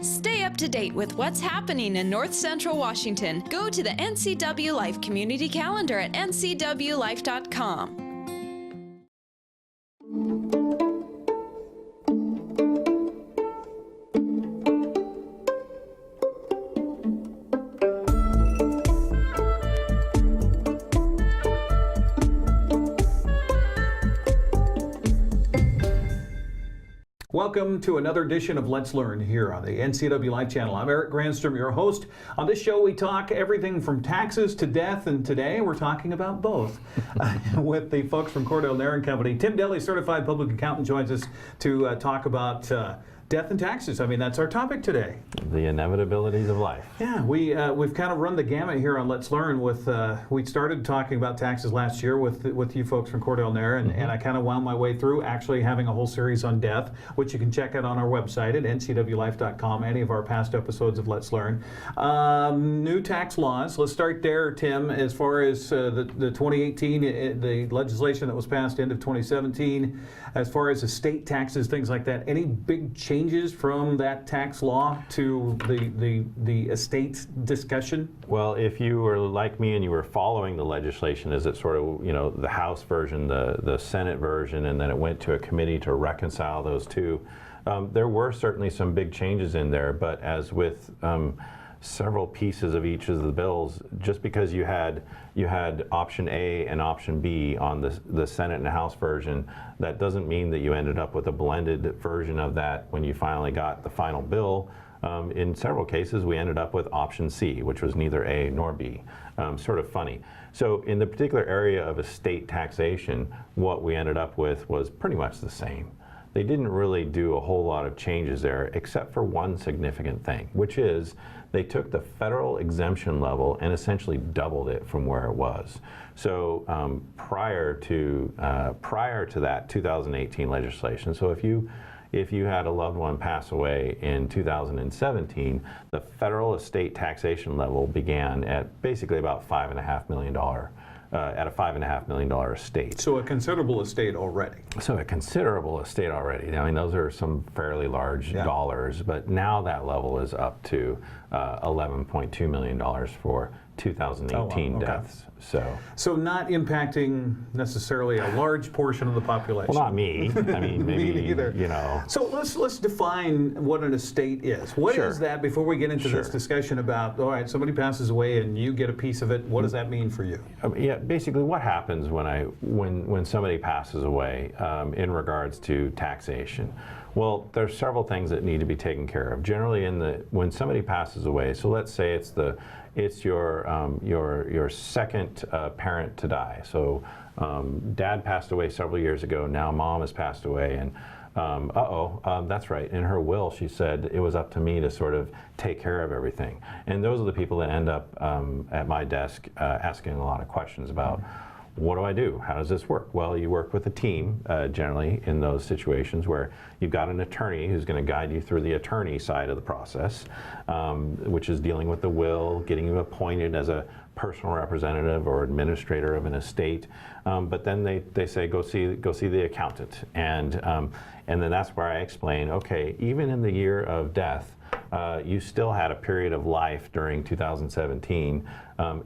Stay up to date with what's happening in North Central Washington. Go to the NCW Life Community Calendar at ncwlife.com. Welcome to another edition of Let's Learn here on the NCW Life channel. I'm Eric Granstrom, your host. On this show, we talk everything from taxes to death, and today we're talking about both with the folks from Cordell Nair & Company. Tim Dilley, certified public accountant, joins us to talk about death and taxes. I mean, that's our topic today. The inevitabilities of life. Yeah, we've kind of run the gamut here on Let's Learn. With we started talking about taxes last year with you folks from Cordell Nair, and I kind of wound my way through actually having a whole series on death, which you can check out on our website at ncwlife.com, any of our past episodes of Let's Learn. New tax laws. Let's start there, Tim, as far as the 2018, the legislation that was passed end of 2017, as far as estate taxes, things like that. Any big changes from that tax law to the estate discussion? Well, if you were like me and you were following the legislation as it sort of, you know, the House version, the Senate version, and then it went to a committee to reconcile those two, there were certainly some big changes in there, but as with several pieces of each of the bills, just because you had option A and option B on the Senate and House version, that doesn't mean that you ended up with a blended version of that when you finally got the final bill. In several cases, we ended up with option C, which was neither A nor B. Sort of funny. So in the particular area of estate taxation, what we ended up with was pretty much the same. They didn't really do a whole lot of changes there, except for one significant thing, which is they took the federal exemption level and essentially doubled it from where it was. So prior to that 2018 legislation, so if you had a loved one pass away in 2017, the federal estate taxation level began at basically about $5.5 million. At a $5.5 million estate. So a considerable estate already. So a considerable estate already. I mean, those are some fairly large dollars, but now that level is up to $11.2 million for 2018 deaths. So not impacting necessarily a large portion of the population. Well, not me. I mean, maybe, me either. You know. So let's define what an estate is. What is that before we get into this discussion about, all right, somebody passes away and you get a piece of it. What does that mean for you? Yeah, basically what happens when somebody passes away in regards to taxation? Well, there's several things that need to be taken care of. Generally, when somebody passes away, so let's say it's your second parent to die. So dad passed away several years ago. Now mom has passed away, and that's right. In her will, she said it was up to me to sort of take care of everything. And those are the people that end up at my desk asking a lot of questions about, what do I do? How does this work? Well, you work with a team generally in those situations where you've got an attorney who's going to guide you through the attorney side of the process, which is dealing with the will, getting you appointed as a personal representative or administrator of an estate. But then they say, go see the accountant. And then that's where I explain, okay, even in the year of death, you still had a period of life during 2017,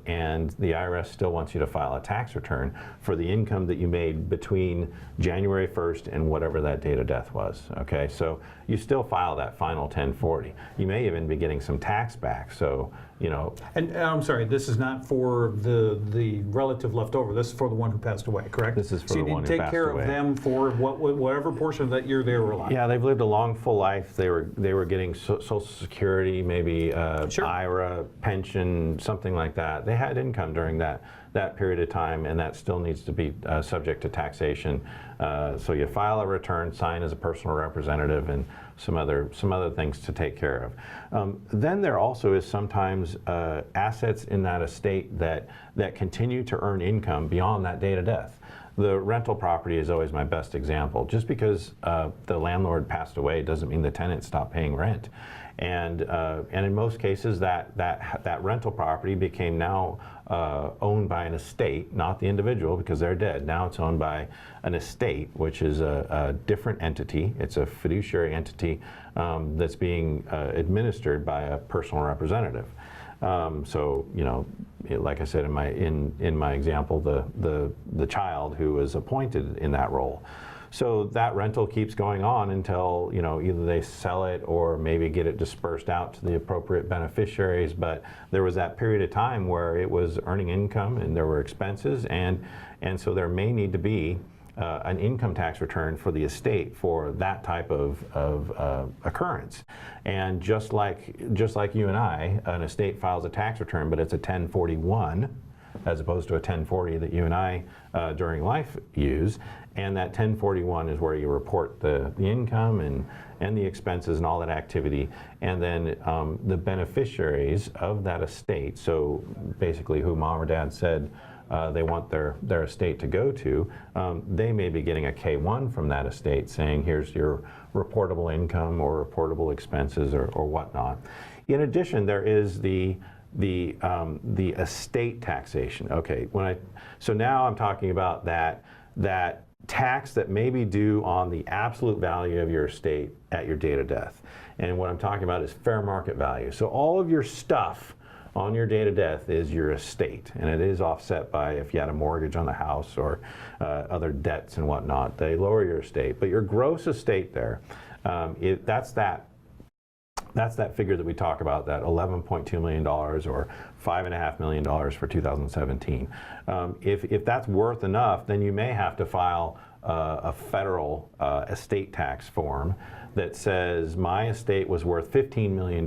and the IRS still wants you to file a tax return for the income that you made between January 1st and whatever that date of death was. Okay, so you still file that final 1040. You may even be getting some tax back. So, you know. And I'm sorry, this is not for the relative left over. This is for the one who passed away, correct? This is for the one who passed away. So you need to take care of them for whatever portion of that year they were alive. Yeah, they've lived a long, full life. They were getting Social Security, maybe IRA, pension, something like that. They had income during that period of time, and that still needs to be subject to taxation. So you file a return, sign as a personal representative, and some other things to take care of. Then there also is sometimes assets in that estate that continue to earn income beyond that date of death. The rental property is always my best example. Just because the landlord passed away doesn't mean the tenant stopped paying rent. And in most cases, that rental property became now owned by an estate, not the individual because they're dead. Now it's owned by an estate, which is a different entity. It's a fiduciary entity that's being administered by a personal representative. So, you know, like I said in my example, the child who was appointed in that role. So that rental keeps going on until, you know, either they sell it or maybe get it dispersed out to the appropriate beneficiaries. But there was that period of time where it was earning income and there were expenses, and so there may need to be an income tax return for the estate for that type of occurrence. And just like you and I, an estate files a tax return, but it's a 1041 as opposed to a 1040 that you and I during life use. And that 1041 is where you report the income and the expenses and all that activity. And then the beneficiaries of that estate, so basically who mom or dad said they want their estate to go to, they may be getting a K-1 from that estate saying, here's your reportable income or reportable expenses or whatnot. In addition, there is the estate taxation. Okay, so now I'm talking about that tax that may be due on the absolute value of your estate at your date of death. And what I'm talking about is fair market value. So all of your stuff on your date of death is your estate, and it is offset by if you had a mortgage on the house or other debts and whatnot. They lower your estate, but your gross estate there, that's that figure that we talk about, that $11.2 million or $5.5 million for 2017. If that's worth enough, then you may have to file a federal estate tax form that says my estate was worth $15 million,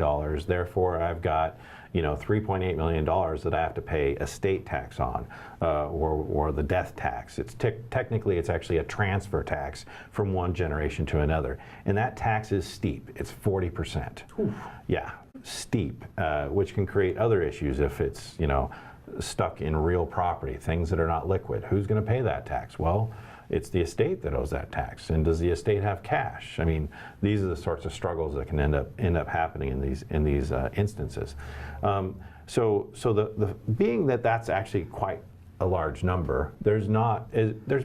therefore I've got, you know, $3.8 million that I have to pay estate tax on, or the death tax. It's technically it's actually a transfer tax from one generation to another, and that tax is steep. It's 40%. Oof. Yeah, steep, which can create other issues if it's, you know, stuck in real property, things that are not liquid. Who's going to pay that tax? Well, it's the estate that owes that tax. And does the estate have cash? I mean, these are the sorts of struggles that can end up happening in these instances. So the being that that's actually quite a large number, there's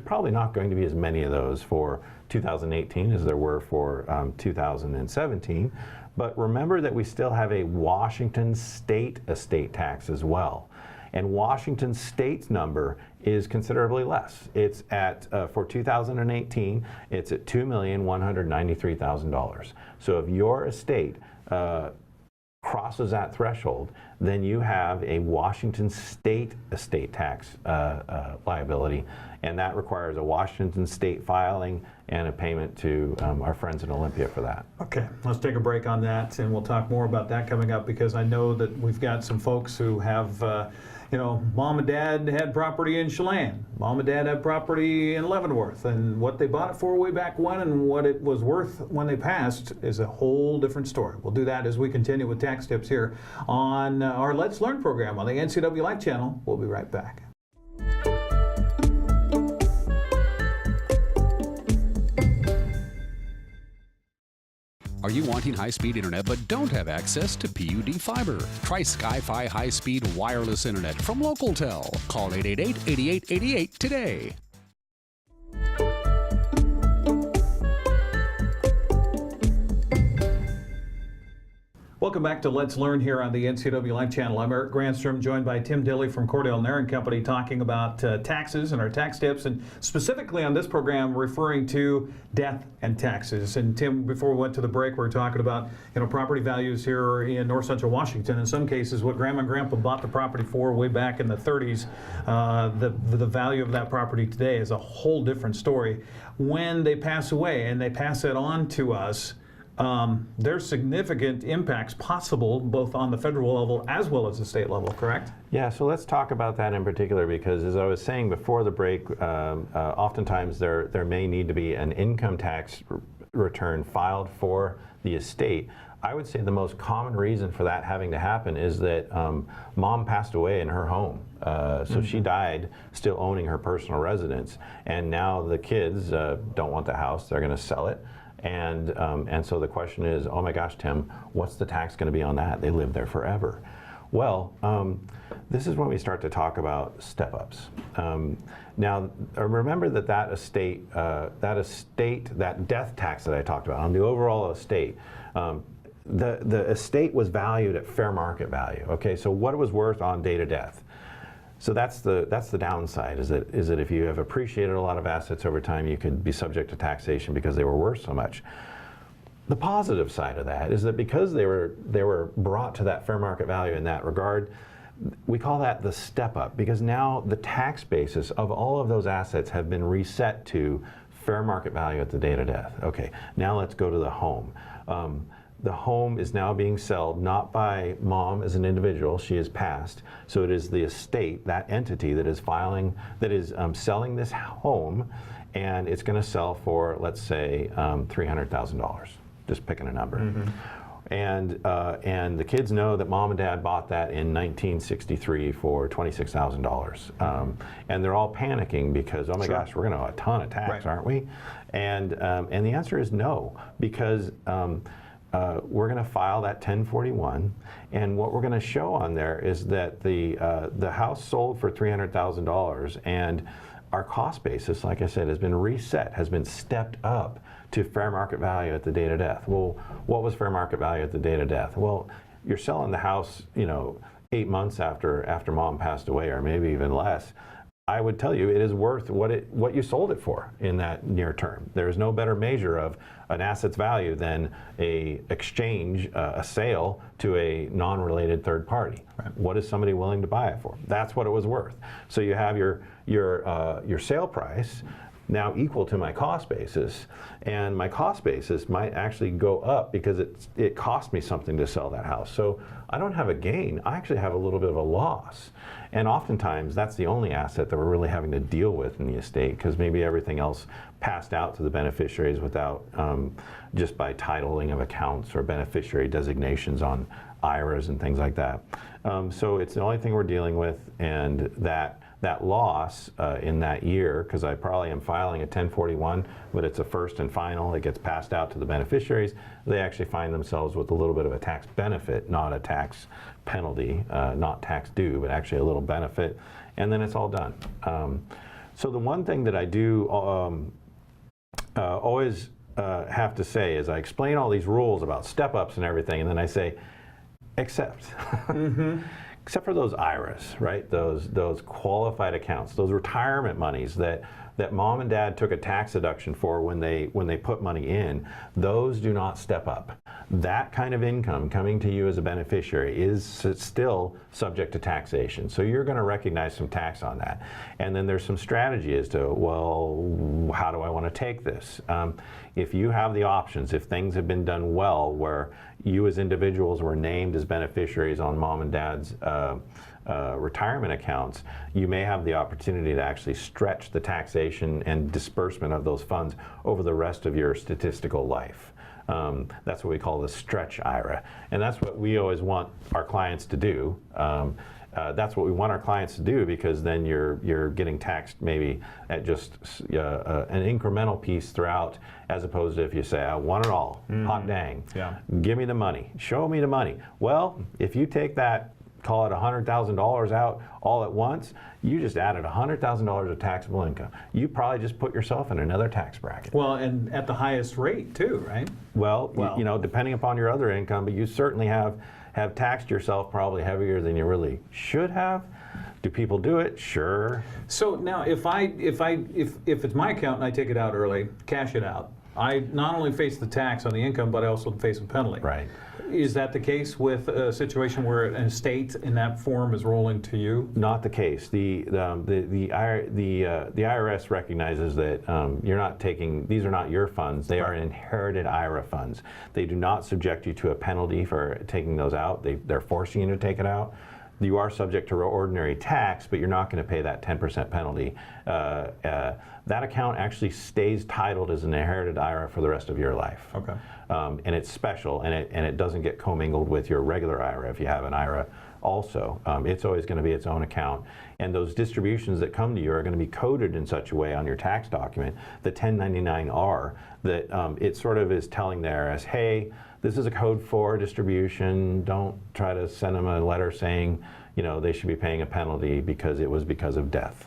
probably not going to be as many of those for 2018 as there were for 2017. But remember that we still have a Washington state estate tax as well. And Washington state's number is considerably less. It's at, for 2018, it's at $2,193,000. So if your estate crosses that threshold, then you have a Washington state estate tax liability, and that requires a Washington state filing and a payment to our friends in Olympia for that. Okay, let's take a break on that, and we'll talk more about that coming up, because I know that we've got some folks who have you know, mom and dad had property in Chelan. Mom and dad had property in Leavenworth, and what they bought it for way back when and what it was worth when they passed is a whole different story. We'll do that as we continue with tax tips here on our Let's Learn program on the NCW Life channel. We'll be right back. Are you wanting high-speed internet but don't have access to PUD fiber? Try Sky-Fi high-speed wireless internet from LocalTel. Call 888-8888 today. Welcome back to Let's Learn here on the NCW Life channel. I'm Eric Granstrom, joined by Tim Dilley from Cordell Nair & Company, talking about taxes and our tax tips, and specifically on this program referring to death and taxes. And Tim, before we went to the break, we were talking about, you know, property values here in North Central Washington. In some cases, what Grandma and Grandpa bought the property for way back in the 30s, the value of that property today is a whole different story. When they pass away and they pass it on to us, there's significant impacts possible both on the federal level as well as the state level, correct? Yeah, so let's talk about that in particular, because as I was saying before the break, oftentimes there may need to be an income tax return filed for the estate, I would say the most common reason for that having to happen is that mom passed away in her home. So she died still owning her personal residence, and now the kids don't want the house, they're going to sell it. And so the question is, oh my gosh, Tim, what's the tax going to be on that? They live there forever. Well, this is when we start to talk about step-ups. Now, remember that estate, that death tax that I talked about on the overall estate, the estate was valued at fair market value. Okay, so what it was worth on date of death. So that's the downside, is that if you have appreciated a lot of assets over time, you could be subject to taxation because they were worth so much. The positive side of that is that because they were brought to that fair market value in that regard, we call that the step up, because now the tax basis of all of those assets have been reset to fair market value at the date of death. Okay, now let's go to the home. The home is now being sold not by mom as an individual, she is passed, so it is the estate, that entity that is selling this home, and it's going to sell for, let's say, $300,000, just picking a number. And the kids know that mom and dad bought that in 1963 for $26,000, and they're all panicking because, oh my gosh, we're going to owe a ton of tax, aren't we? And the answer is no, because we're going to file that 1041, and what we're going to show on there is that the house sold for $300,000, and our cost basis, like I said, has been reset, has been stepped up to fair market value at the date of death. Well, what was fair market value at the date of death? Well, you're selling the house, 8 months after mom passed away, or maybe even less. I would tell you it is worth what you sold it for in that near term. There is no better measure of an asset's value than a exchange, a sale to a non-related third party. Right. What is somebody willing to buy it for? That's what it was worth. So you have your sale price now equal to my cost basis, and my cost basis might actually go up because it cost me something to sell that house. So I don't have a gain, I actually have a little bit of a loss. And oftentimes that's the only asset that we're really having to deal with in the estate, because maybe everything else passed out to the beneficiaries without, just by titling of accounts or beneficiary designations on IRAs and things like that. So it's the only thing we're dealing with, and that loss in that year, because I probably am filing a 1041, but it's a first and final, it gets passed out to the beneficiaries, they actually find themselves with a little bit of a tax benefit, not a tax penalty, not tax due, but actually a little benefit, and then it's all done. So the one thing that I do always have to say is I explain all these rules about step-ups and everything, and then I say, except. Except for those IRAs, right? Those qualified accounts, those retirement monies that mom and dad took a tax deduction for when they put money in, those do not step up. That kind of income coming to you as a beneficiary is still subject to taxation. So you're going to recognize some tax on that. And then there's some strategy as to, well, how do I want to take this? If you have the options, if things have been done well, where you as individuals were named as beneficiaries on mom and dad's retirement accounts, you may have the opportunity to actually stretch the taxation and disbursement of those funds over the rest of your statistical life. That's what we call the stretch IRA, and that's what we always want our clients to do. That's what we want our clients to do, because then you're getting taxed maybe at just an incremental piece throughout, as opposed to if you say, I want it all, hot dang, give me the money, show me the money. Well, if you take that, call it $100,000 out all at once, you just added $100,000 of taxable income. You probably just put yourself in another tax bracket. Well, and at the highest rate too, right? Well, depending upon your other income, but you certainly have taxed yourself probably heavier than you really should have. Do people do it? Sure. So now, if it's my account and I take it out early, cash it out, I not only face the tax on the income, but I also face a penalty. Right. Is that the case with a situation where an estate in that form is rolling to you? Not the case. The IRS recognizes that you're not taking, these are not your funds. They are inherited IRA funds. They do not subject you to a penalty for taking those out. They're forcing you to take it out. you are subject to ordinary tax, but you're not going to pay that 10% penalty. That account actually stays titled as an inherited IRA for the rest of your life. Okay. And it's special, and it doesn't get commingled with your regular IRA if you have an IRA also. It's always going to be its own account. And those distributions that come to you are going to be coded in such a way on your tax document, the 1099-R, that it sort of is telling the IRS, hey, this is a code 4 distribution. Don't try to send them a letter saying, they should be paying a penalty because it was because of death.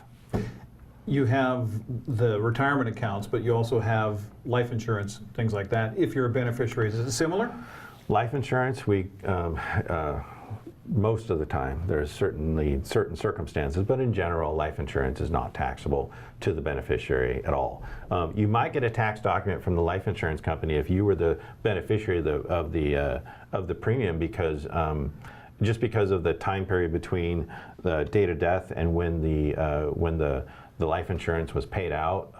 You have the retirement accounts, but you also have life insurance, things like that. If you're a beneficiary, is it similar? Life insurance, we most of the time, there's certainly certain circumstances, but in general, life insurance is not taxable to the beneficiary at all. You might get a tax document from the life insurance company if you were the beneficiary of the premium, because just because of the time period between the date of death and when the life insurance was paid out,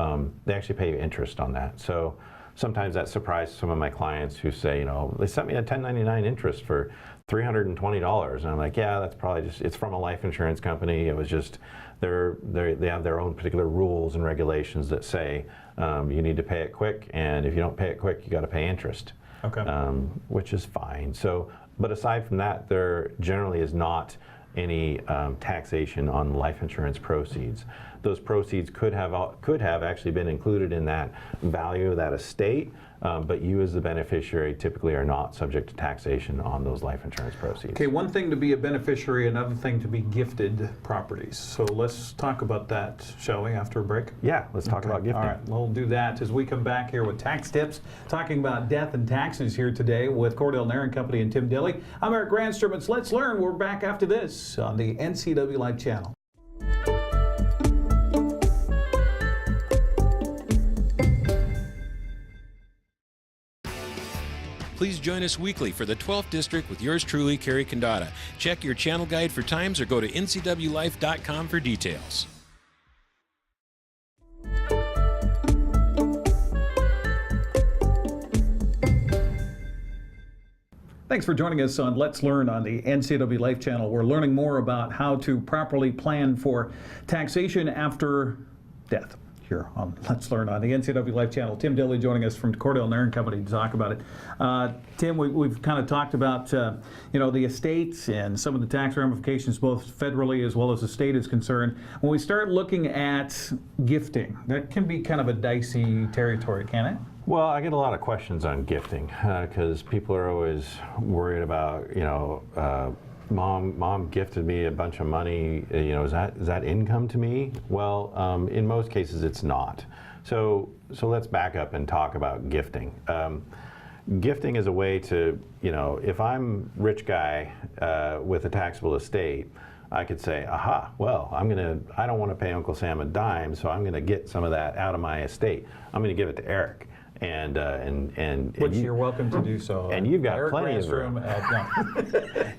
they actually pay you interest on that. So sometimes that surprised some of my clients who say, they sent me a 1099 interest for $320, and I'm like, yeah, that's probably just, it's from a life insurance company. It was just, they have their own particular rules and regulations that say you need to pay it quick, and if you don't pay it quick, you got to pay interest. Okay. Which is fine. So, but aside from that, there generally is not any taxation on life insurance proceeds. Those proceeds could have actually been included in that value of that estate, but you as the beneficiary typically are not subject to taxation on those life insurance proceeds. Okay, one thing to be a beneficiary, another thing to be gifted properties. So let's talk about that, shall we, after a break? Yeah, let's talk about gifting. All right, we'll do that as we come back here with tax tips, talking about death and taxes here today with Cordell Nair and Company and Tim Dilley. I'm Eric Grandstrom. It's Let's Learn. We're back after this on the NCW Life channel. Please join us weekly for the 12th District with yours truly, Kerry Condata. Check your channel guide for times or go to ncwlife.com for details. Thanks for joining us on Let's Learn on the NCW Life channel. We're learning more about how to properly plan for taxation after death here on Let's Learn on the NCW Life channel. Tim Dilley joining us from Cordell Nair and Company to talk about it. Tim, we've kind of talked about the estates and some of the tax ramifications, both federally as well as the state is concerned. When we start looking at gifting, that can be kind of a dicey territory, can it? Well, I get a lot of questions on gifting because people are always worried about, Mom gifted me a bunch of money. Is that income to me? Well, in most cases, it's not. So let's back up and talk about gifting. Gifting is a way to, if I'm rich guy with a taxable estate, I could say, aha, well, I don't want to pay Uncle Sam a dime, so I'm going to get some of that out of my estate. I'm going to give it to Eric. Which you're welcome to do so. And you've got Eric plenty of room.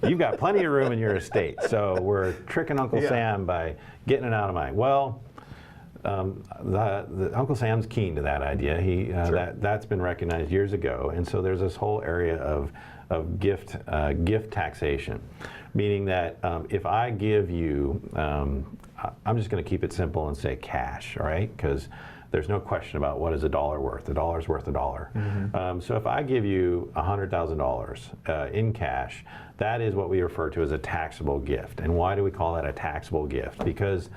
You've got plenty of room in your estate. So we're tricking Uncle Sam by getting it out of mine. Well, the Uncle Sam's keen to that idea. That's been recognized years ago, and so there's this whole area of gift taxation, meaning that if I give you, I'm just going to keep it simple and say cash, all right? Because there's no question about what is a dollar worth. A dollar's worth a dollar. Mm-hmm. So if I give you $100,000 in cash, that is what we refer to as a taxable gift. And why do we call that a taxable gift? Because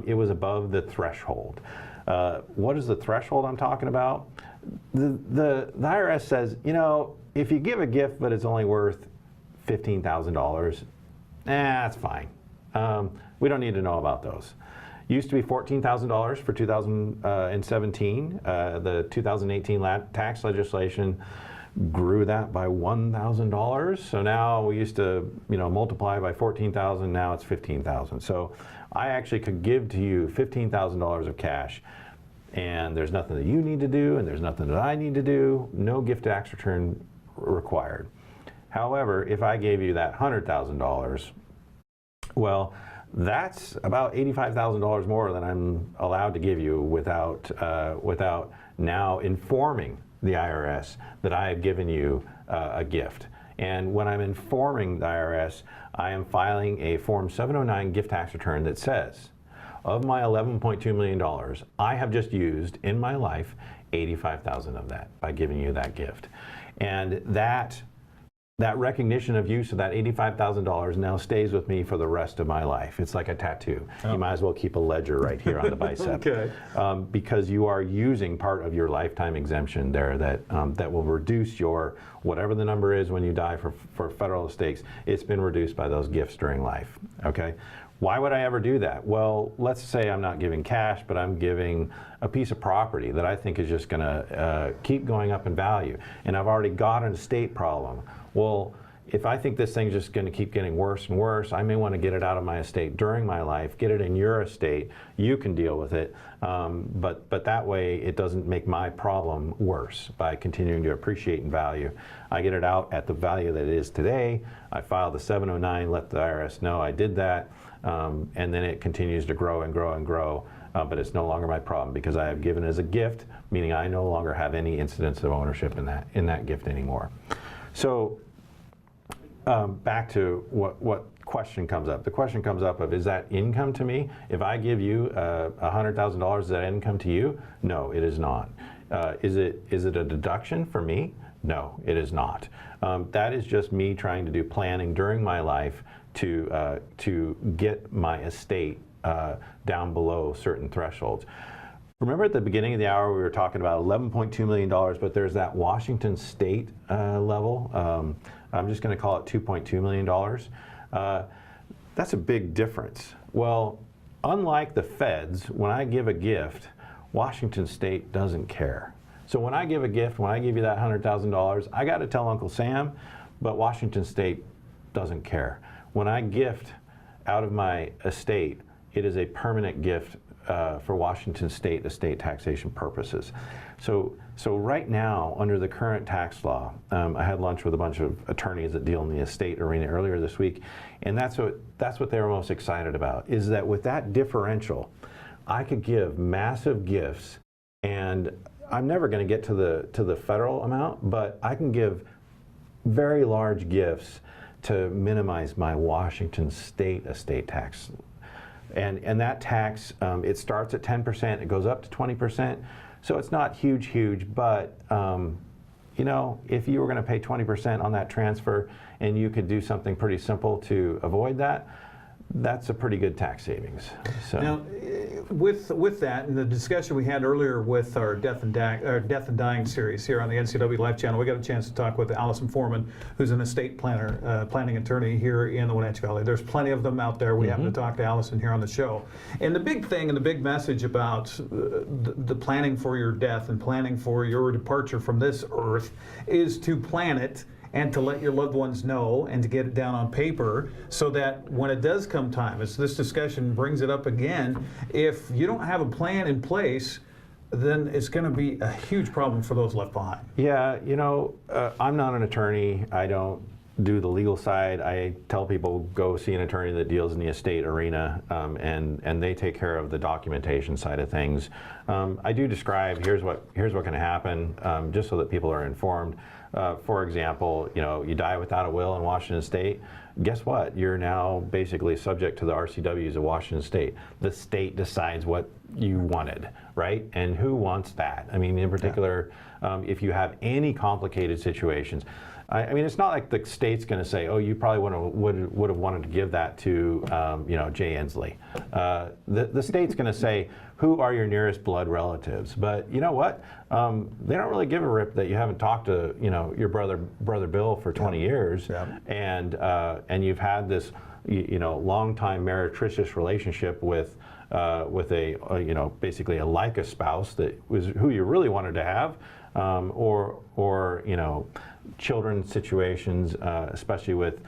it was above the threshold. What is the threshold I'm talking about? The IRS says, if you give a gift but it's only worth $15,000, that's fine. We don't need to know about those. Used to be $14,000 for 2017. The 2018 tax legislation grew that by $1,000. So now we used to, multiply by 14,000. Now it's 15,000. So I actually could give to you $15,000 of cash, and there's nothing that you need to do, and there's nothing that I need to do. No gift tax return required. However, if I gave you that $100,000, well, that's about $85,000 more than I'm allowed to give you without now informing the IRS that I have given you a gift. And when I'm informing the IRS, I am filing a Form 709 gift tax return that says, of my $11.2 million, I have just used in my life $85,000 of that by giving you that gift. And that recognition of use of that $85,000 now stays with me for the rest of my life. It's like a tattoo. Oh. You might as well keep a ledger right here on the bicep. Okay. Because you are using part of your lifetime exemption there that will reduce your, whatever the number is when you die for federal estates, it's been reduced by those gifts during life, okay? Why would I ever do that? Well, let's say I'm not giving cash, but I'm giving a piece of property that I think is just gonna keep going up in value, and I've already got an estate problem. Well, if I think this thing's just going to keep getting worse and worse, I may want to get it out of my estate during my life, get it in your estate, you can deal with it, but that way it doesn't make my problem worse by continuing to appreciate in value. I get it out at the value that it is today, I file the 709, let the IRS know I did that, and then it continues to grow and grow and grow, but it's no longer my problem because I have given it as a gift, meaning I no longer have any incidence of ownership in that gift anymore. So back to what question comes up. The question comes up of, is that income to me? If I give you $100,000, is that income to you? No, it is not. Is it a deduction for me? No, it is not. That is just me trying to do planning during my life to get my estate down below certain thresholds. Remember at the beginning of the hour we were talking about $11.2 million, but there's that Washington state level. I'm just going to call it $2.2 million. That's a big difference. Well, unlike the feds, when I give a gift, Washington state doesn't care. So when I give a gift, when I give you that $100,000, I got to tell Uncle Sam, but Washington state doesn't care. When I gift out of my estate, it is a permanent gift for Washington state estate taxation purposes. So right now, under the current tax law, I had lunch with a bunch of attorneys that deal in the estate arena earlier this week, and that's what they were most excited about, is that with that differential, I could give massive gifts, and I'm never going to get to the federal amount, but I can give very large gifts to minimize my Washington state estate tax. And that tax, it starts at 10%, it goes up to 20%, so it's not huge, but you know, if you were going to pay 20% on that transfer and you could do something pretty simple to avoid that, that's a pretty good tax savings. So. Now, with that, and the discussion we had earlier with our Death and Dying series here on the NCW Life Channel, we got a chance to talk with Allison Foreman, who's an estate planning attorney here in the Wenatchee Valley. There's plenty of them out there. We happen to talk to Allison here on the show. And the big thing and the big message about the planning for your death and planning for your departure from this earth is to plan it and to let your loved ones know and to get it down on paper so that when it does come time, as this discussion brings it up again, if you don't have a plan in place, then it's going to be a huge problem for those left behind. Yeah, you know, I'm not an attorney. I don't do the legal side. I tell people go see an attorney that deals in the estate arena, and they take care of the documentation side of things. I do describe here's what can happen, just so that people are informed. For example, you know, you die without a will in Washington State. Guess what? You're now basically subject to the RCWs of Washington State. The state decides what you wanted, right? And who wants that? I mean, in particular, if you have any complicated situations. I mean, it's not like the state's going to say, "Oh, you probably would have wanted to give that to, you know, Jay Inslee." The state's going to say, "Who are your nearest blood relatives?" But you know what? They don't really give a rip that you haven't talked to, you know, your brother Bill for 20 years, and you've had this, you know, long-time meretricious relationship with a you know, basically a Leica spouse that was who you really wanted to have, or you know, children situations, especially with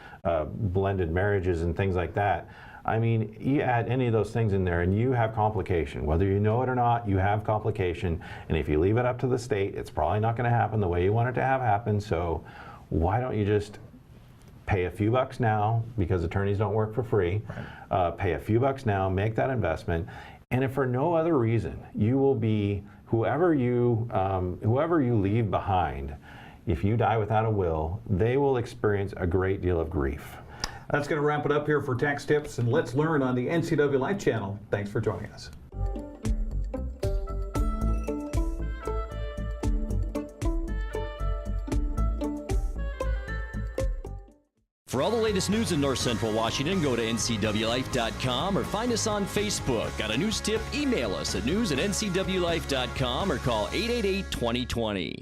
blended marriages and things like that. I mean, you add any of those things in there and you have complication. Whether you know it or not, you have complication. And if you leave it up to the state, it's probably not going to happen the way you want it to have happen. So why don't you just pay a few bucks now, because attorneys don't work for free, pay a few bucks now, make that investment. And if for no other reason, you will be, whoever you leave behind, if you die without a will, they will experience a great deal of grief. That's going to wrap it up here for Tax Tips and Let's Learn on the NCW Life channel. Thanks for joining us. For all the latest news in North Central Washington, go to ncwlife.com or find us on Facebook. Got a news tip? Email us at news@ncwlife.com or call 888-2020.